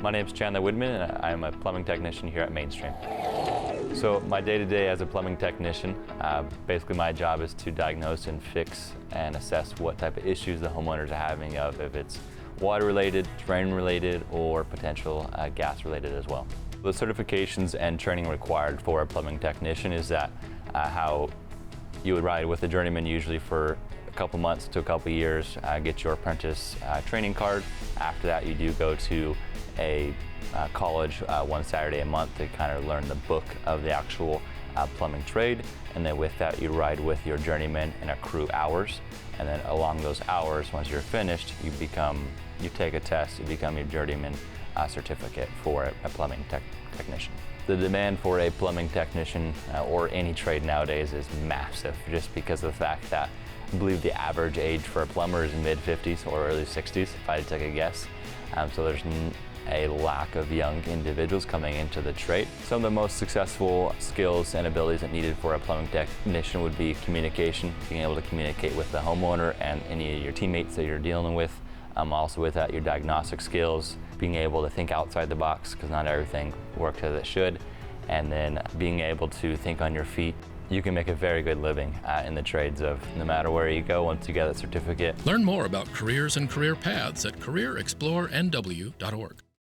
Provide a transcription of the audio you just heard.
My name is Chandler Woodman, and I'm a plumbing technician here at Mainstream. So my day-to-day as a plumbing technician, basically my job is to diagnose and fix and assess what type of issues the homeowners are having, if it's water-related, drain-related, or potential gas-related as well. The certifications and training required for a plumbing technician is that how you would ride with a journeyman usually for a couple months to a couple years, get your apprentice training card. After that, you do go to a college one Saturday a month to kind of learn the book of the actual plumbing trade, and then with that you ride with your journeyman and accrue hours, and then along those hours, once you're finished, you take a test, you become your journeyman certificate for a plumbing technician. The demand for a plumbing technician or any trade nowadays is massive, just because of the fact that I believe the average age for a plumber is mid-50s or early 60s, if I had to take a guess. So there's a lack of young individuals coming into the trade. Some of the most successful skills and abilities that needed for a plumbing technician would be communication, being able to communicate with the homeowner and any of your teammates that you're dealing with. Also with that, your diagnostic skills, being able to think outside the box, because not everything works as it should, and then being able to think on your feet. You can make a very good living in the trades of no matter where you go once you get that certificate. Learn more about careers and career paths at careerexplorenw.org.